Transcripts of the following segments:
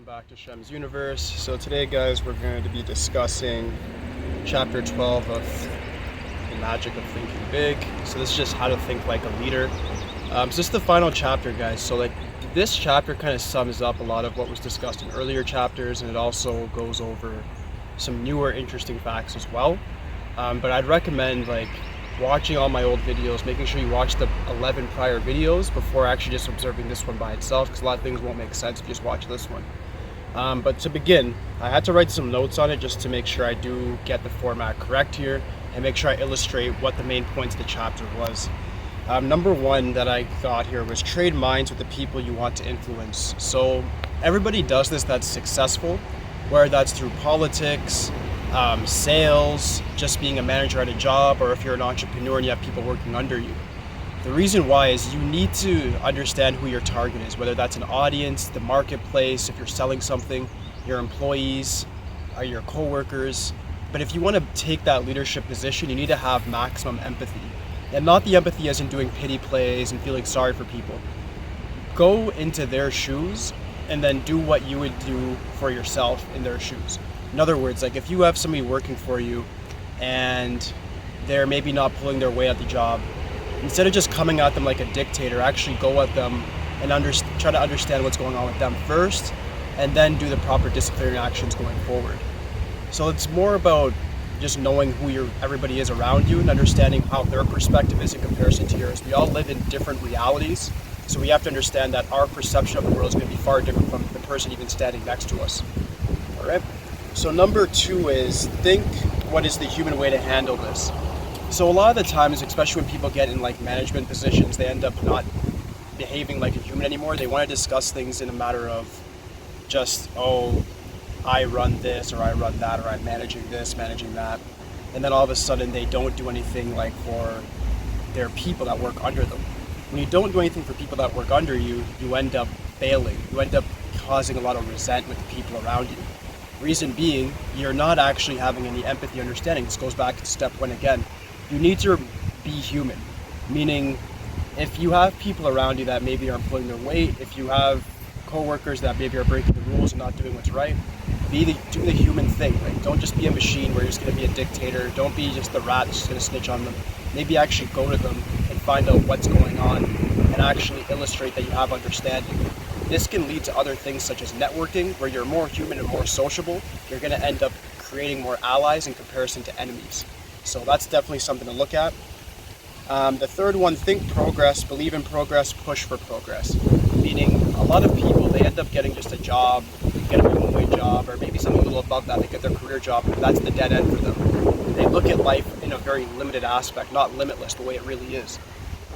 Welcome back to Shem's Universe. So today, guys, we're going to be discussing chapter 12 of The Magic of Thinking Big. So this is just how to think like a leader. So this is the final chapter, guys. So this chapter kind of sums up a lot of what was discussed in earlier chapters, and it also goes over some newer interesting facts as well. But I'd recommend watching all my old videos, making sure you watch the 11 prior videos before actually just observing this one by itself, because a lot of things won't make sense if you just watch this one. But to begin, I had to write some notes on it just to make sure I do get the format correct here and make sure I illustrate what the main points of the chapter was. Number one that I got here was trade minds with the people you want to influence. So everybody does this that's successful, whether that's through politics, sales, just being a manager at a job, or if you're an entrepreneur and you have people working under you. The reason why is you need to understand who your target is, whether that's an audience, the marketplace, if you're selling something, your employees, or your coworkers. But if you want to take that leadership position, you need to have maximum empathy. And not the empathy as in doing pity plays and feeling sorry for people. Go into their shoes and then do what you would do for yourself in their shoes. In other words, if you have somebody working for you and they're maybe not pulling their weight at the job, instead of just coming at them like a dictator, actually go at them and try to understand what's going on with them first, and then do the proper disciplinary actions going forward. So it's more about just knowing who everybody is around you and understanding how their perspective is in comparison to yours. We all live in different realities, so we have to understand that our perception of the world is going to be far different from the person even standing next to us. All right. So number two is think what is the human way to handle this. So a lot of the times, especially when people get in management positions, they end up not behaving like a human anymore. They want to discuss things in a matter of just, oh, I run this or I run that, or I'm managing this, managing that. And then all of a sudden they don't do anything for their people that work under them. When you don't do anything for people that work under you, you end up failing. You end up causing a lot of resentment with the people around you. Reason being, you're not actually having any empathy, understanding. This goes back to step one again. You need to be human, meaning if you have people around you that maybe aren't pulling their weight, if you have coworkers that maybe are breaking the rules and not doing what's right, do the human thing. Don't just be a machine where you're just going to be a dictator. Don't be just the rat that's just going to snitch on them. Maybe actually go to them and find out what's going on and actually illustrate that you have understanding. This can lead to other things such as networking, where you're more human and more sociable. You're going to end up creating more allies in comparison to enemies. So that's definitely something to look at. The third one, think progress, believe in progress, push for progress. Meaning a lot of people, they end up getting just a job, get a minimum wage job, or maybe something a little above that, they get their career job, and that's the dead end for them. They look at life in a very limited aspect, not limitless the way it really is.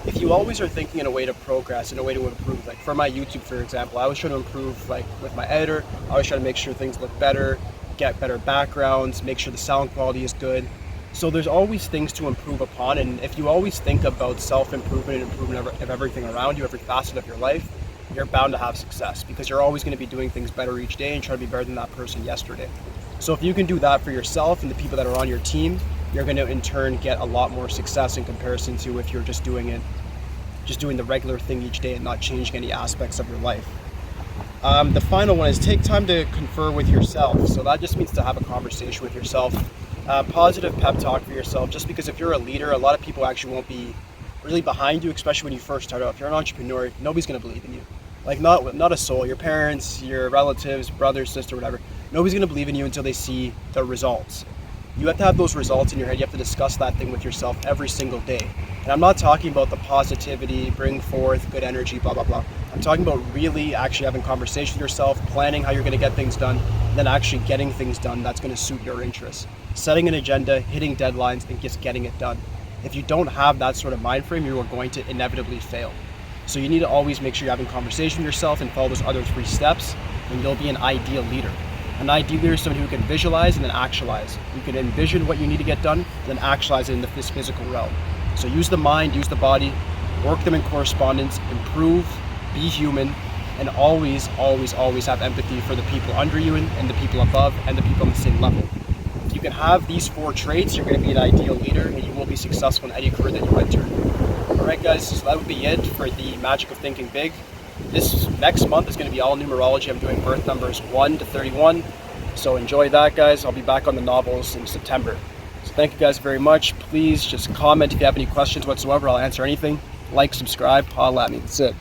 If you always are thinking in a way to progress, in a way to improve, for my YouTube, for example, I always try to improve with my editor. I always try to make sure things look better, get better backgrounds, make sure the sound quality is good. So there's always things to improve upon, and if you always think about self-improvement and improvement of everything around you, every facet of your life, you're bound to have success, because you're always going to be doing things better each day and try to be better than that person yesterday. So if you can do that for yourself and the people that are on your team, you're going to in turn get a lot more success in comparison to if you're just doing the regular thing each day and not changing any aspects of your life. The final one is take time to confer with yourself. So that just means to have a conversation with yourself. Positive pep talk for yourself, just because if you're a leader, a lot of people actually won't be really behind you, especially when you first start out. If you're an entrepreneur, nobody's going to believe in you. Not a soul. Your parents, your relatives, brother, sister, whatever. Nobody's going to believe in you until they see the results. You have to have those results in your head. You have to discuss that thing with yourself every single day. And I'm not talking about the positivity, bring forth good energy, blah, blah, blah. I'm talking about really actually having conversation with yourself, planning how you're going to get things done, and then actually getting things done that's going to suit your interests. Setting an agenda, hitting deadlines, and just getting it done. If you don't have that sort of mind frame, you are going to inevitably fail. So you need to always make sure you're having conversation with yourself and follow those other 3 steps, and you'll be an ideal leader. An ideal leader is somebody who can visualize and then actualize. You can envision what you need to get done, and then actualize it in this physical realm. So use the mind, use the body, work them in correspondence, improve, be human, and always, always, always have empathy for the people under you and the people above and the people on the same level. If you can have these 4 traits, you're going to be an ideal leader, and you will be successful in any career that you enter. Alright guys, so that would be it for the Magic of Thinking Big. this next month is going to be all numerology. I'm doing birth numbers 1 to 31. So enjoy that, guys. I'll be back on the novels in September. So thank you guys very much. Please just comment if you have any questions whatsoever. I'll answer anything. Like, subscribe, holla at me. That's it.